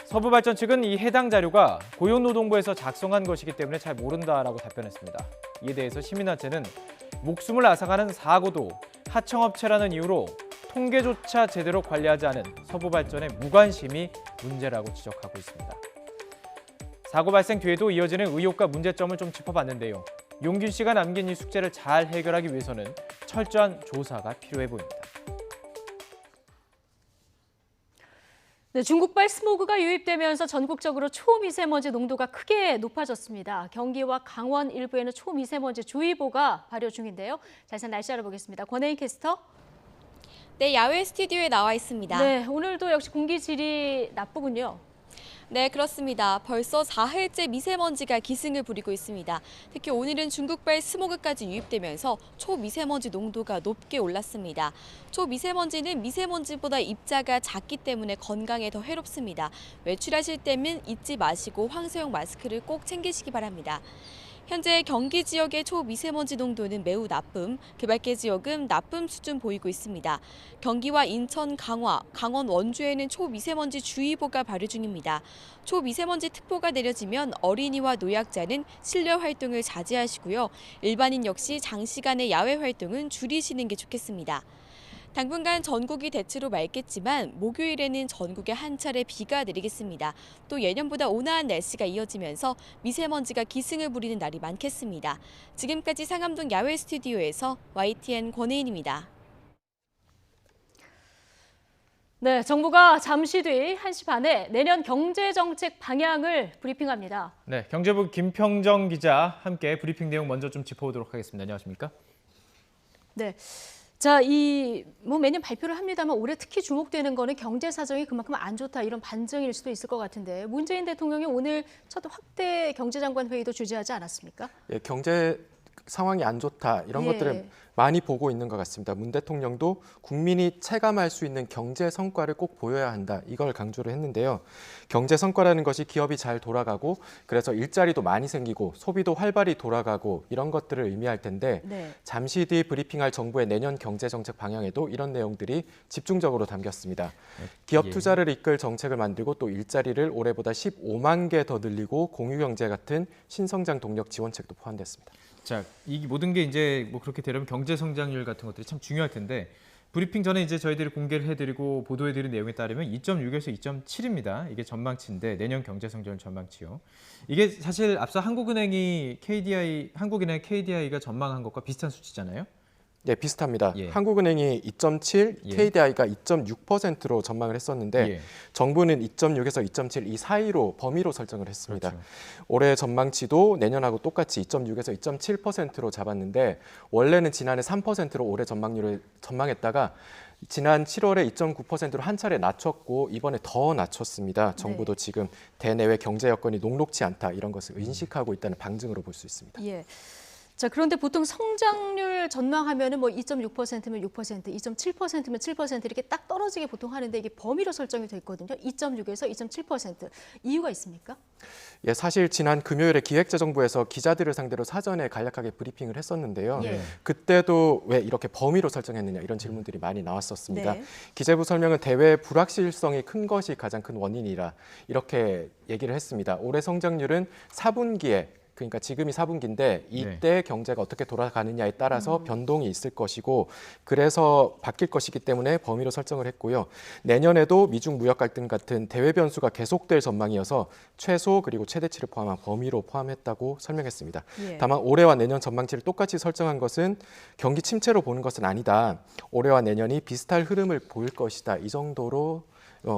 서부발전 측은 이 해당 자료가 고용노동부에서 작성한 것이기 때문에 잘 모른다라고 답변했습니다. 이에 대해서 시민단체는 목숨을 앗아가는 사고도 하청업체라는 이유로 통계조차 제대로 관리하지 않은 서부발전의 무관심이 문제라고 지적하고 있습니다. 사고 발생 뒤에도 이어지는 의혹과 문제점을 좀 짚어봤는데요. 용균 씨가 남긴 이 숙제를 잘 해결하기 위해서는 철저한 조사가 필요해 보입니다. 네, 중국발 스모그가 유입되면서 전국적으로 초미세먼지 농도가 크게 높아졌습니다. 경기와 강원 일부에는 초미세먼지 주의보가 발효 중인데요. 자세한 날씨 알아보겠습니다. 권혜인 캐스터. 네, 야외 스튜디오에 나와 있습니다. 네, 오늘도 역시 공기질이 나쁘군요. 네, 그렇습니다. 벌써 4회째 미세먼지가 기승을 부리고 있습니다. 특히 오늘은 중국발 스모그까지 유입되면서 초미세먼지 농도가 높게 올랐습니다. 초미세먼지는 미세먼지보다 입자가 작기 때문에 건강에 더 해롭습니다. 외출하실 때면 잊지 마시고 황소형 마스크를 꼭 챙기시기 바랍니다. 현재 경기 지역의 초미세먼지 농도는 매우 나쁨, 그 밖의 지역은 나쁨 수준 보이고 있습니다. 경기와 인천, 강원 원주에는 초미세먼지 주의보가 발효 중입니다. 초미세먼지 특보가 내려지면 어린이와 노약자는 실내 활동을 자제하시고요. 일반인 역시 장시간의 야외 활동은 줄이시는 게 좋겠습니다. 당분간 전국이 대체로 맑겠지만 목요일에는 전국에 한 차례 비가 내리겠습니다. 또 예년보다 온화한 날씨가 이어지면서 미세먼지가 기승을 부리는 날이 많겠습니다. 지금까지 상암동 야외 스튜디오에서 YTN 권혜인입니다. 네, 정부가 잠시 뒤 1시 반에 내년 경제정책 방향을 브리핑합니다. 네, 경제부 김평정 기자 함께 브리핑 내용 먼저 좀 짚어보도록 하겠습니다. 안녕하십니까? 네. 자, 매년 발표를 합니다만 올해 특히 주목되는 거는 경제 사정이 그만큼 안 좋다 이런 반증일 수도 있을 것 같은데 문재인 대통령이 오늘 첫 확대 경제장관 회의도 주재하지 않았습니까? 예, 경제 상황이 안 좋다 이런 것들을 많이 보고 있는 것 같습니다. 문 대통령도 국민이 체감할 수 있는 경제 성과를 꼭 보여야 한다 이걸 강조를 했는데요. 경제 성과라는 것이 기업이 잘 돌아가고 그래서 일자리도 많이 생기고 소비도 활발히 돌아가고 이런 것들을 의미할 텐데 잠시 뒤 브리핑할 정부의 내년 경제정책 방향에도 이런 내용들이 집중적으로 담겼습니다. 기업 투자를 이끌 정책을 만들고 또 일자리를 올해보다 15만 개 더 늘리고 공유경제 같은 신성장 동력 지원책도 포함됐습니다. 자, 이 모든 게 이제 뭐 그렇게 되려면 경제 성장률 같은 것들이 참 중요할 텐데 브리핑 전에 이제 저희들이 공개를 해드리고 보도해드린 내용에 따르면 2.6에서 2.7입니다. 이게 전망치인데 내년 경제 성장 전망치요. 이게 사실 앞서 한국은행 KDI가 전망한 것과 비슷한 수치잖아요. 네, 비슷합니다. 예. 한국은행이 2.7, 예. KDI가 2.6%로 전망을 했었는데 예. 정부는 2.6에서 2.7 이 사이로 범위로 설정을 했습니다. 그렇죠. 올해 전망치도 내년하고 똑같이 2.6에서 2.7%로 잡았는데 원래는 지난해 3%로 올해 전망률을 전망했다가 지난 7월에 2.9%로 한 차례 낮췄고 이번에 더 낮췄습니다. 정부도 지금 대내외 경제 여건이 녹록지 않다 이런 것을 인식하고 있다는 방증으로 볼 수 있습니다. 예. 자, 그런데 보통 성장률 전망하면은 뭐 2.6%면 6%, 2.7%면 7% 이렇게 딱 떨어지게 보통 하는데 이게 범위로 설정이 돼 있거든요. 2.6에서 2.7%. 이유가 있습니까? 예, 사실 지난 금요일에 기획재정부에서 기자들을 상대로 사전에 간략하게 브리핑을 했었는데요. 예. 그때도 왜 이렇게 범위로 설정했느냐 이런 질문들이 많이 나왔었습니다. 네. 기재부 설명은 대외 불확실성이 큰 것이 가장 큰 원인이라 이렇게 얘기를 했습니다. 올해 성장률은 4분기에 그러니까 지금이 4분기인데 이때 경제가 어떻게 돌아가느냐에 따라서 변동이 있을 것이고 그래서 바뀔 것이기 때문에 범위로 설정을 했고요. 내년에도 미중 무역 갈등 같은 대외 변수가 계속될 전망이어서 최소 그리고 최대치를 포함한 범위로 포함했다고 설명했습니다. 예. 다만 올해와 내년 전망치를 똑같이 설정한 것은 경기 침체로 보는 것은 아니다. 올해와 내년이 비슷할 흐름을 보일 것이다. 이 정도로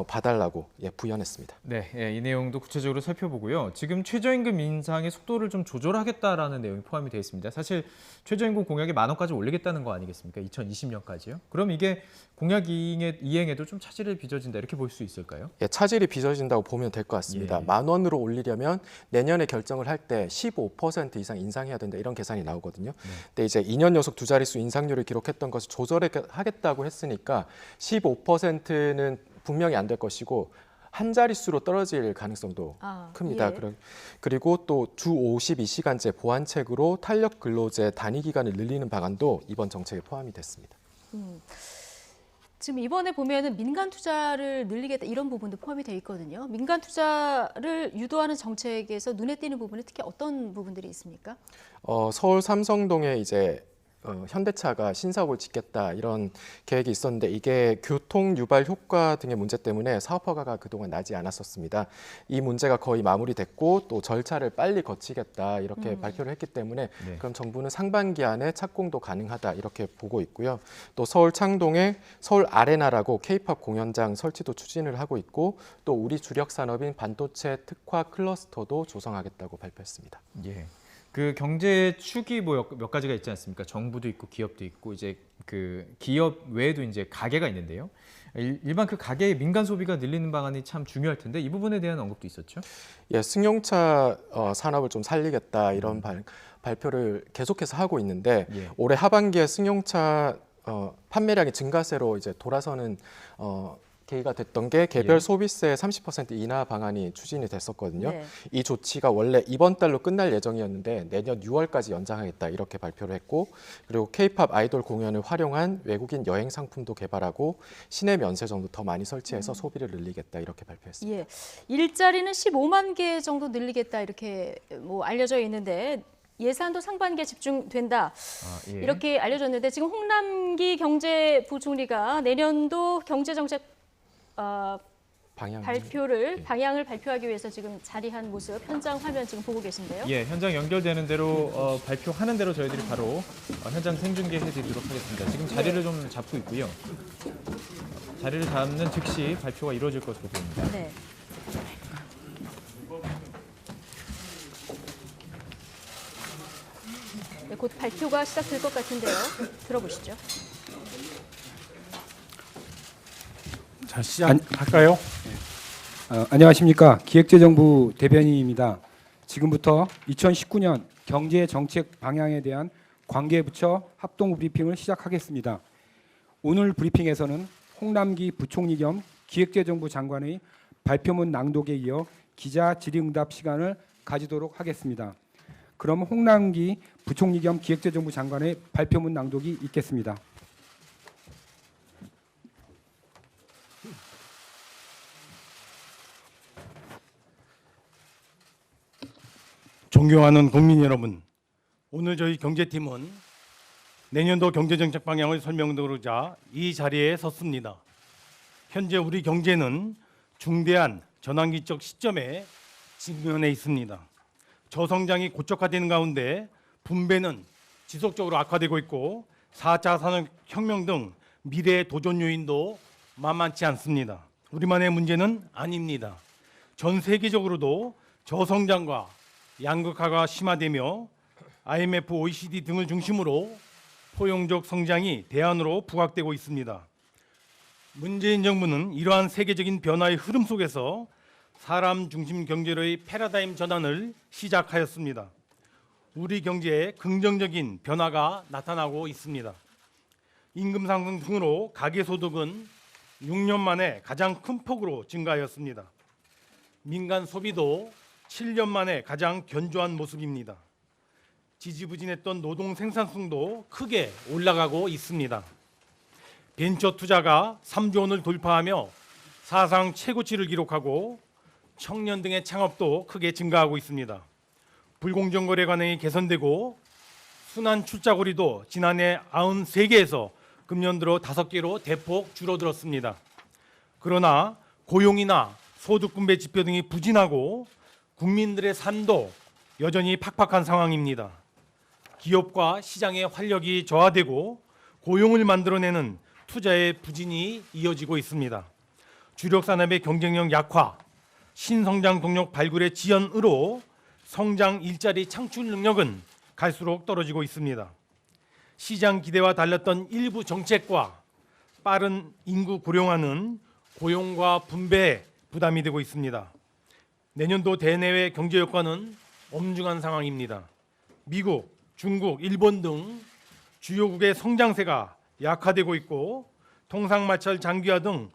봐달라고 부연했습니다. 네, 이 내용도 구체적으로 살펴보고요. 지금 최저임금 인상의 속도를 좀 조절하겠다라는 내용이 포함이 되어 있습니다. 사실 최저임금 공약이 10,000원까지 올리겠다는 거 아니겠습니까? 2020년까지요. 그럼 이게 공약 이행에도 좀 차질이 빚어진다 이렇게 볼 수 있을까요? 예, 차질이 빚어진다고 보면 될 것 같습니다. 10,000원으로 올리려면 내년에 결정을 할 때 15% 이상 인상해야 된다 이런 계산이 나오거든요. 근데 이제 2년 연속 두 자릿수 인상률을 기록했던 것을 조절하겠다고 했으니까 15%는 분명히 안 될 것이고 한 자릿수로 떨어질 가능성도 큽니다. 예. 그리고 또 주 52시간제 보완책으로 탄력 근로제 단위 기간을 늘리는 방안도 이번 정책에 포함이 됐습니다. 지금 이번에 보면은 민간 투자를 늘리겠다 이런 부분도 포함이 돼 있거든요. 민간 투자를 유도하는 정책에서 눈에 띄는 부분은 특히 어떤 부분들이 있습니까? 서울 삼성동에 이제 현대차가 신사업을 짓겠다 이런 계획이 있었는데 이게 교통 유발 효과 등의 문제 때문에 사업 허가가 그동안 나지 않았었습니다. 이 문제가 거의 마무리됐고 또 절차를 빨리 거치겠다 이렇게 발표를 했기 때문에 그럼 정부는 상반기 안에 착공도 가능하다 이렇게 보고 있고요. 또 서울 창동에 서울 아레나라고 K-팝 공연장 설치도 추진을 하고 있고 또 우리 주력 산업인 반도체 특화 클러스터도 조성하겠다고 발표했습니다. 예. 그 경제 축이 뭐 몇 가지가 있지 않습니까? 정부도 있고 기업도 있고 이제 그 기업 외에도 이제 가게가 있는데요. 일반 그 가게의 민간 소비가 늘리는 방안이 참 중요할 텐데 이 부분에 대한 언급도 있었죠. 예, 승용차 산업을 좀 살리겠다 이런 발표를 계속해서 하고 있는데 올해 하반기에 승용차 판매량이 증가세로 이제 돌아서는 계기가 됐던 게 개별 소비세 30% 인하 방안이 추진이 됐었거든요. 이 조치가 원래 이번 달로 끝날 예정이었는데 내년 6월까지 연장하겠다 이렇게 발표를 했고 그리고 K-팝 아이돌 공연을 활용한 외국인 여행 상품도 개발하고 시내 면세점도 더 많이 설치해서 소비를 늘리겠다 이렇게 발표했습니다. 예. 일자리는 15만 개 정도 늘리겠다 이렇게 뭐 알려져 있는데 예산도 상반기에 집중된다 이렇게 알려졌는데 지금 홍남기 경제부총리가 내년도 경제정책 방향을 발표하기 위해서 지금 자리한 모습 현장 화면 지금 보고 계신데요. 예, 현장 연결되는 대로 발표하는 대로 저희들이 바로 현장 생중계 해드리도록 하겠습니다. 지금 자리를 좀 잡고 있고요. 자리를 잡는 즉시 발표가 이루어질 것으로 보입니다. 네. 네, 곧 발표가 시작될 것 같은데요. 들어보시죠. 자, 시작할까요? 안녕하십니까. 기획재정부 대변인입니다. 지금부터 2019년 경제정책 방향에 대한 관계부처 합동 브리핑을 시작하겠습니다. 오늘 브리핑에서는 홍남기 부총리 겸 기획재정부 장관의 발표문 낭독에 이어 기자 질의응답 시간을 가지도록 하겠습니다. 그럼 홍남기 부총리 겸 기획재정부 장관의 발표문 낭독이 있겠습니다. 존경하는 국민 여러분, 오늘 저희 경제팀은 내년도 경제정책 방향을 설명드리고자 이 자리에 섰습니다. 현재 우리 경제는 중대한 전환기적 시점에 직면해 있습니다. 저성장이 고착화되는 가운데 분배는 지속적으로 악화되고 있고 4차 산업혁명 등 미래의 도전 요인도 만만치 않습니다. 우리만의 문제는 아닙니다. 전 세계적으로도 저성장과 양극화가 심화되며 IMF, OECD 등을 중심으로 포용적 성장이 대안으로 부각되고 있습니다. 문재인 정부는 이러한 세계적인 변화의 흐름 속에서 사람 중심 경제로의 패러다임 전환을 시작하였습니다. 우리 경제에 긍정적인 변화가 나타나고 있습니다. 임금 상승 등으로 가계소득은 6년 만에 가장 큰 폭으로 증가하였습니다. 민간 소비도 7년 만에 가장 견조한 모습입니다. 지지부진했던 노동 생산성도 크게 올라가고 있습니다. 벤처 투자가 3조 원을 돌파하며 사상 최고치를 기록하고 청년 등의 창업도 크게 증가하고 있습니다. 불공정 거래 관행이 개선되고 순환 출자거리도 지난해 93개에서 금년 들어 5개로 대폭 줄어들었습니다. 그러나 고용이나 소득 분배 지표 등이 부진하고 국민들의 삶도 여전히 팍팍한 상황입니다. 기업과 시장의 활력이 저하되고 고용을 만들어내는 투자의 부진이 이어지고 있습니다. 주력 산업의 경쟁력 약화, 신성장 동력 발굴의 지연으로 성장 일자리 창출 능력은 갈수록 떨어지고 있습니다. 시장 기대와 달랐던 일부 정책과 빠른 인구 고령화는 고용과 분배에 부담이 되고 있습니다. 내년도 대내외 경제 여건은 엄중한 상황입니다. 미국, 중국, 일본 등 주요국의 성장세가 약화되고 있고 통상마찰 장기화 등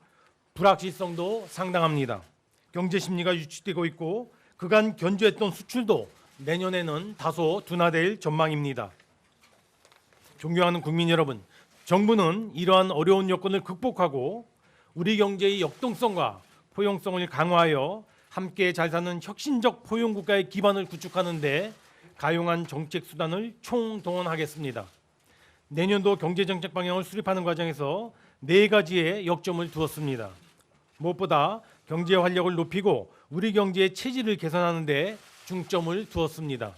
불확실성도 상당합니다. 경제 심리가 유축되고 있고 그간 견조했던 수출도 내년에는 다소 둔화될 전망입니다. 존경하는 국민 여러분, 정부는 이러한 어려운 여건을 극복하고 우리 경제의 역동성과 포용성을 강화하여 함께 잘 사는 혁신적 포용국가의 기반을 구축하는 데 가용한 정책 수단을 총동원하겠습니다. 내년도 경제정책 방향을 수립하는 과정에서 4가지의 역점을 두었습니다. 무엇보다 경제 활력을 높이고 우리 경제의 체질을 개선하는 데 중점을 두었습니다.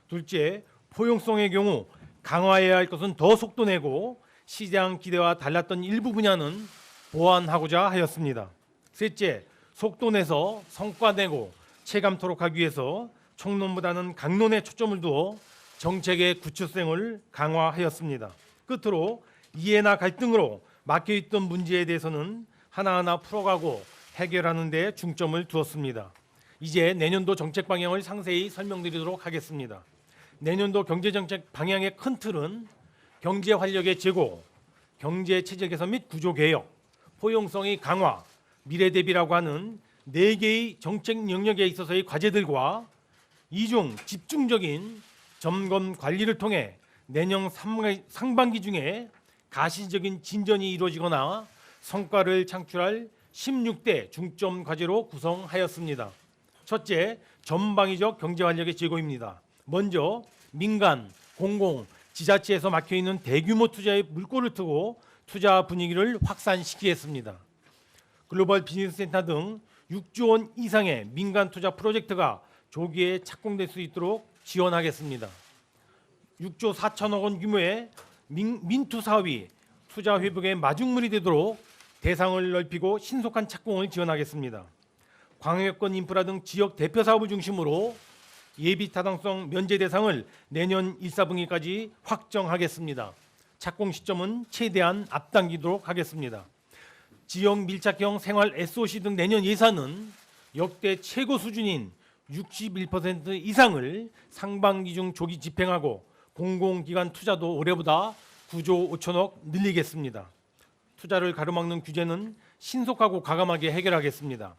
둘째, 포용성의 경우 강화해야 할 것은 더 속도내고 시장 기대와 달랐던 일부 분야는 보완하고자 하였습니다. 셋째, 속도내서 성과내고 체감토록 하기 위해서 총론보다는 강론에 초점을 두어 정책의 구체성을 강화하였습니다. 끝으로 이해나 갈등으로 막혀있던 문제에 대해서는 하나하나 풀어가고 해결하는 데 중점을 두었습니다. 이제 내년도 정책 방향을 상세히 설명드리도록 하겠습니다. 내년도 경제정책 방향의 큰 틀은 경제 활력의 제고, 경제 체질 개선 및 구조 개혁, 포용성의 강화, 미래 대비라고 하는 4개의 정책 영역에 있어서의 과제들과 이중 집중적인 점검 관리를 통해 내년 상반기 중에 가시적인 진전이 이루어지거나 성과를 창출할 16대 중점 과제로 구성하였습니다. 첫째, 전방위적 경제 활력의 제고입니다. 먼저 민간, 공공, 지자체에서 막혀있는 대규모 투자의 물꼬를 트고 투자 분위기를 확산시키겠습니다. 글로벌 비즈니스센터 등 6조 원 이상의 민간 투자 프로젝트가 조기에 착공될 수 있도록 지원하겠습니다. 6조 4천억 원 규모의 민투 사업이 투자 회복의 마중물이 되도록 대상을 넓히고 신속한 착공을 지원하겠습니다. 광역권 인프라 등 지역 대표 사업을 중심으로 예비 타당성 면제 대상을 내년 1, 4분기까지 확정하겠습니다. 착공 시점은 최대한 앞당기도록 하겠습니다. 지역 밀착형 생활 SOC 등 내년 예산은 역대 최고 수준인 61% 이상을 상반기 중 조기 집행하고 공공기관 투자도 올해보다 9조 5천억 늘리겠습니다. 투자를 가로막는 규제는 신속하고 과감하게 해결하겠습니다.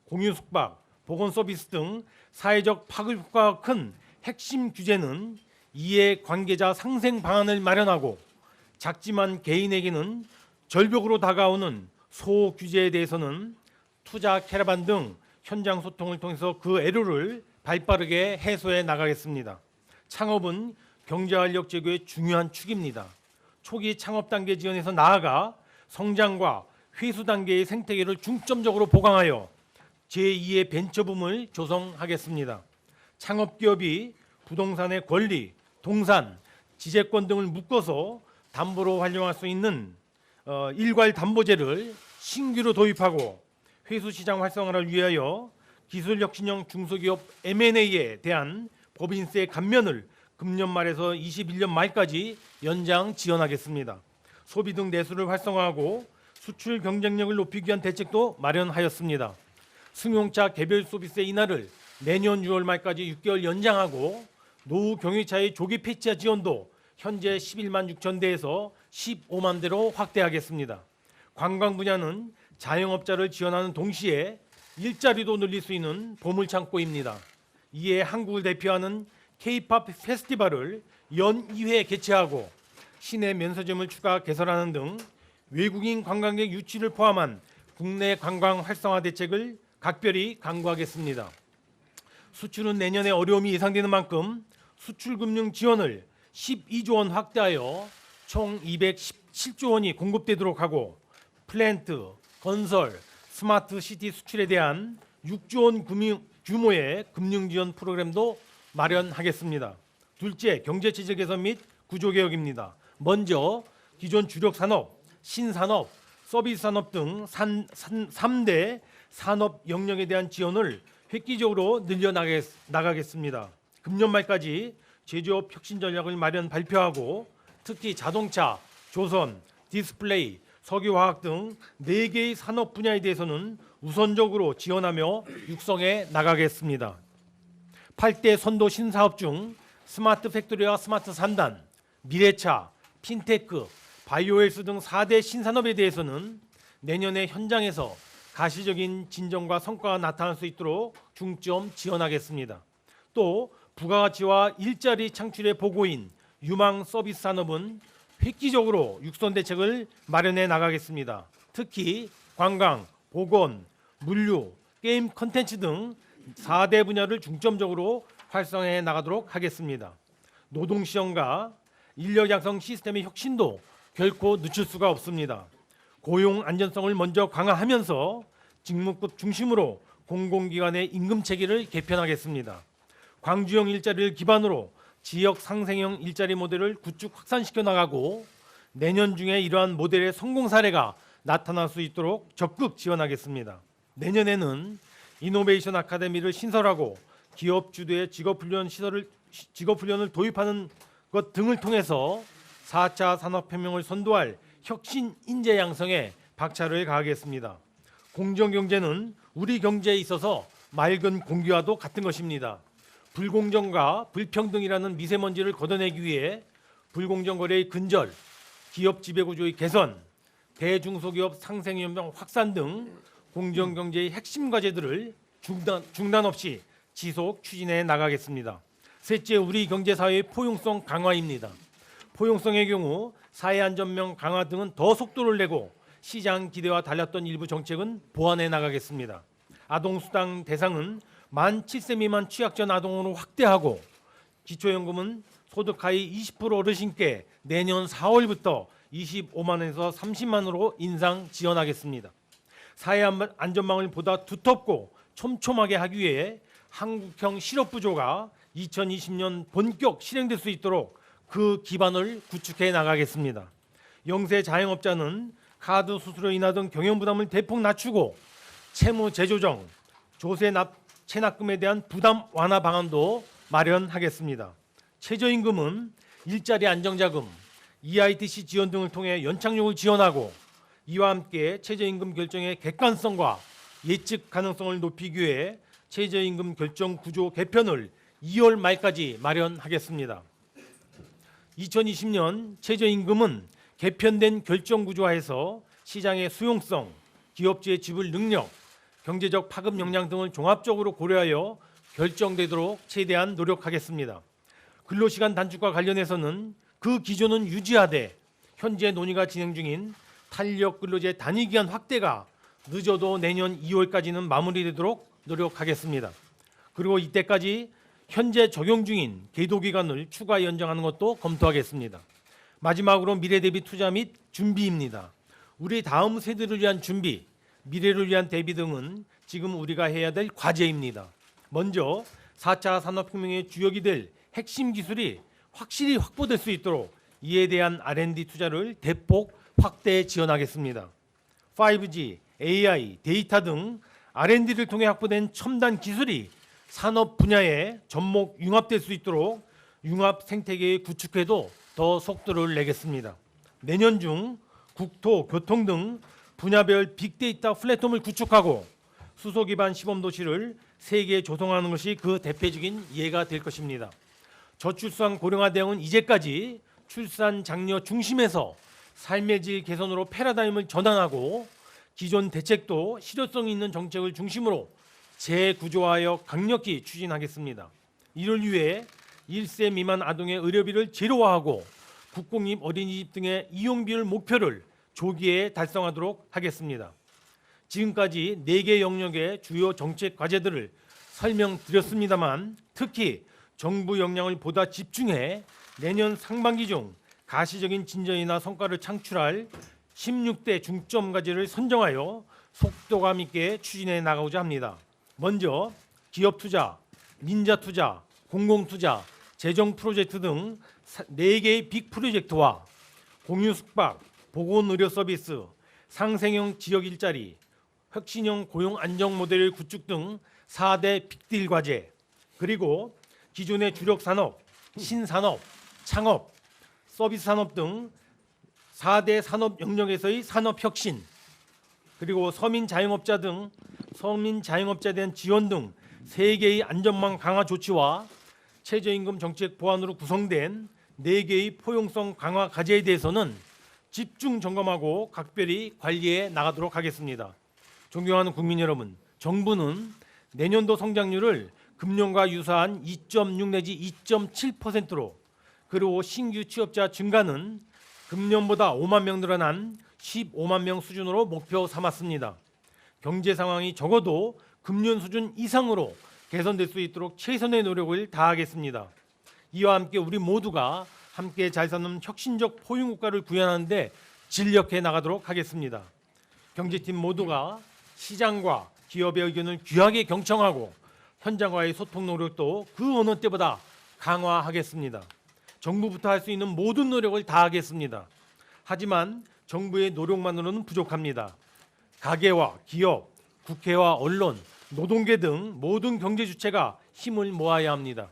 공유숙박, 보건서비스 등 사회적 파급 효과가 큰 핵심 규제는 이해관계자 상생 방안을 마련하고 작지만 개인에게는 절벽으로 다가오는 소규제에 대해서는 투자 캐러반 등 현장 소통을 통해서 그 애로를 발빠르게 해소해 나가겠습니다. 창업은 경제활력 제고의 중요한 축입니다. 초기 창업 단계 지원에서 나아가 성장과 회수 단계의 생태계를 중점적으로 보강하여 제2의 벤처붐을 조성하겠습니다. 창업기업이 부동산의 권리, 동산, 지재권 등을 묶어서 담보로 활용할 수 있는 일괄담보제를 신규로 도입하고 회수시장 활성화를 위하여 기술혁신형 중소기업 M&A에 대한 법인세 감면을 금년 말에서 21년 말까지 연장 지원하겠습니다. 소비 등 내수를 활성화하고 수출 경쟁력을 높이기 위한 대책도 마련하였습니다. 승용차 개별 소비세 인하를 내년 6월 말까지 6개월 연장하고 노후 경유차의 조기 폐차 지원도 현재 11만 6천 대에서 15만 대로 확대하겠습니다. 관광 분야는 자영업자를 지원하는 동시에 일자리도 늘릴 수 있는 보물창고입니다. 이에 한국을 대표하는 K-팝 페스티벌을 연 2회 개최하고 시내 면세점을 추가 개설하는 등 외국인 관광객 유치를 포함한 국내 관광 활성화 대책을 각별히 강구하겠습니다. 수출은 내년에 어려움이 예상되는 만큼 수출금융 지원을 12조 원 확대하여 총 217조 원이 공급되도록 하고 플랜트, 건설, 스마트 시티 수출에 대한 6조 원 규모의 금융 지원 프로그램도 마련하겠습니다. 둘째, 경제체제 개선 및 구조개혁입니다. 먼저 기존 주력 산업, 신산업, 서비스 산업 등 3대 산업 영역에 대한 지원을 획기적으로 늘려나가겠습니다. 금년 말까지 제조업 혁신 전략을 발표하고 특히 자동차, 조선, 디스플레이, 석유화학 등 4개의 산업 분야에 대해서는 우선적으로 지원하며 육성해 나가겠습니다. 8대 선도 신사업 중 스마트 팩토리와 스마트 3단, 미래차, 핀테크, 바이오헬스 등 4대 신산업에 대해서는 내년에 현장에서 가시적인 진전과 성과가 나타날 수 있도록 중점 지원하겠습니다. 또 부가가치와 일자리 창출의 보고인 유망 서비스 산업은 획기적으로 육선 대책을 마련해 나가겠습니다. 특히 관광, 보건, 물류, 게임 콘텐츠 등 4대 분야를 중점적으로 활성화해 나가도록 하겠습니다. 노동시험과 인력 양성 시스템의 혁신도 결코 늦출 수가 없습니다. 고용 안전성을 먼저 강화하면서 직무급 중심으로 공공기관의 임금 체계를 개편하겠습니다. 광주형 일자리를 기반으로 지역 상생형 일자리 모델을 구축 확산시켜 나가고 내년 중에 이러한 모델의 성공 사례가 나타날 수 있도록 적극 지원하겠습니다. 내년에는 이노베이션 아카데미를 신설하고 기업 주도의 직업훈련을 도입하는 것 등을 통해서 4차 산업혁명을 선도할 혁신 인재 양성에 박차를 가하겠습니다. 공정경제는 우리 경제에 있어서 맑은 공기와도 같은 것입니다. 불공정과 불평등이라는 미세먼지를 걷어내기 위해 불공정 거래의 근절, 기업 지배구조의 개선, 대중소기업 상생연령 확산 등 공정경제의 핵심 과제들을 중단 없이 지속 추진해 나가겠습니다. 셋째, 우리 경제사회의 포용성 강화입니다. 포용성의 경우 사회안전망 강화 등은 더 속도를 내고 시장 기대와 달랐던 일부 정책은 보완해 나가겠습니다. 아동수당 대상은 만 7세 미만 취약전 아동으로 확대하고 기초연금은 소득 하위 20% 어르신께 내년 4월부터 25만 원에서 30만 원으로 인상 지원하겠습니다. 사회안전망을 보다 두텁고 촘촘하게 하기 위해 한국형 실업부조가 2020년 본격 실행될 수 있도록 그 기반을 구축해 나가겠습니다. 영세 자영업자는 카드 수수료 인하 등 경영 부담을 대폭 낮추고 채무 재조정, 조세 체납금에 대한 부담 완화 방안도 마련하겠습니다. 최저임금은 일자리 안정자금, EITC 지원 등을 통해 연착륙을 지원하고 이와 함께 최저임금 결정의 객관성과 예측 가능성을 높이기 위해 최저임금 결정 구조 개편을 2월 말까지 마련하겠습니다. 2020년 최저임금은 개편된 결정 구조화에서 시장의 수용성, 기업주의 지불 능력, 경제적 파급 역량 등을 종합적으로 고려하여 결정되도록 최대한 노력하겠습니다. 근로시간 단축과 관련해서는 그 기조는 유지하되 현재 논의가 진행 중인 탄력 근로제 단위기간 확대가 늦어도 내년 2월까지는 마무리되도록 노력하겠습니다. 그리고 이때까지 현재 적용 중인 계도기간을 추가 연장하는 것도 검토하겠습니다. 마지막으로 미래 대비 투자 및 준비입니다. 우리 다음 세대를 위한 준비, 미래를 위한 대비 등은 지금 우리가 해야 될 과제입니다. 먼저 4차 산업혁명의 주역이 될 핵심 기술이 확실히 확보될 수 있도록 이에 대한 R&D 투자를 대폭 확대 지원하겠습니다. 5G, AI, 데이터 등 R&D를 통해 확보된 첨단 기술이 산업 분야에 접목 융합될 수 있도록 융합 생태계의 구축에도 더 속도를 내겠습니다. 내년 중 국토, 교통 등 분야별 빅데이터 플랫폼을 구축하고 수소 기반 시범 도시를 세계에 조성하는 것이 그 대표적인 예가 될 것입니다. 저출산 고령화 대응은 이제까지 출산 장려 중심에서 삶의 질 개선으로 패러다임을 전환하고 기존 대책도 실효성 있는 정책을 중심으로 재구조하여 강력히 추진하겠습니다. 이를 위해 1세 미만 아동의 의료비를 제로화하고 국공립 어린이집 등의 이용비율 목표를 조기에 달성하도록 하겠습니다. 지금까지 4개 영역의 주요 정책 과제들을 설명드렸습니다만 특히 정부 역량을 보다 집중해 내년 상반기 중 가시적인 진전이나 성과를 창출할 16대 중점 과제를 선정하여 속도감 있게 추진해 나가고자 합니다. 먼저 기업 투자, 민자 투자, 공공 투자, 재정 프로젝트 등 4개의 빅 프로젝트와 공유 숙박, 보건 의료 서비스, 상생형 지역 일자리, 혁신형 고용 안정 모델 구축 등 4대 빅딜 과제, 그리고 기존의 주력 산업, 신산업, 창업, 서비스 산업 등 4대 산업 영역에서의 산업 혁신, 그리고 서민 자영업자에 대한 지원 등 3개의 안전망 강화 조치와 최저임금 정책 보완으로 구성된 4개의 포용성 강화 과제에 대해서는 집중 점검하고 각별히 관리해 나가도록 하겠습니다. 존경하는 국민 여러분, 정부는 내년도 성장률을 금년과 유사한 2.6 내지 2.7%로 그리고 신규 취업자 증가는 금년보다 5만 명 늘어난 15만 명 수준으로 목표 삼았습니다. 경제 상황이 적어도 금년 수준 이상으로 개선될 수 있도록 최선의 노력을 다하겠습니다. 이와 함께 우리 모두가 함께 잘 사는 혁신적 포용국가를 구현하는 데 진력해 나가도록 하겠습니다. 경제팀 모두가 시장과 기업의 의견을 귀하게 경청하고 현장과의 소통 노력도 그 어느 때보다 강화하겠습니다. 정부부터 할 수 있는 모든 노력을 다하겠습니다. 하지만 정부의 노력만으로는 부족합니다. 가계와 기업, 국회와 언론, 노동계 등 모든 경제 주체가 힘을 모아야 합니다.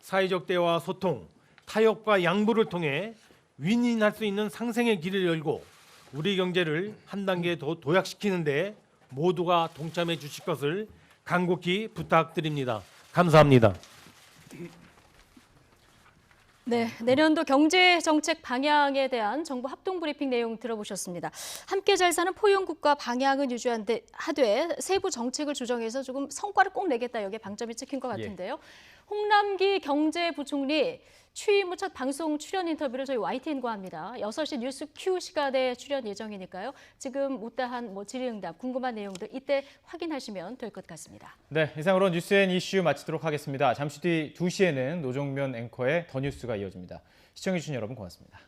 사회적 대화와 소통, 타협과 양보를 통해 윈윈할 수 있는 상생의 길을 열고 우리 경제를 한 단계 더 도약시키는 데 모두가 동참해 주실 것을 간곡히 부탁드립니다. 감사합니다. 네, 내년도 경제 정책 방향에 대한 정부 합동 브리핑 내용 들어보셨습니다. 함께 잘 사는 포용국가 방향은 유지하되 세부 정책을 조정해서 조금 성과를 꼭 내겠다, 여기에 방점이 찍힌 것 같은데요. 홍남기 경제부총리 취임 후 첫 방송 출연 인터뷰를 저희 YTN과 합니다. 6시 뉴스 Q 시간에 출연 예정이니까요. 지금 못다한 질의응답, 궁금한 내용들 이때 확인하시면 될 것 같습니다. 네, 이상으로 뉴스앤 이슈 마치도록 하겠습니다. 잠시 뒤 2시에는 노정면 앵커의 더 뉴스가 이어집니다. 시청해주신 여러분 고맙습니다.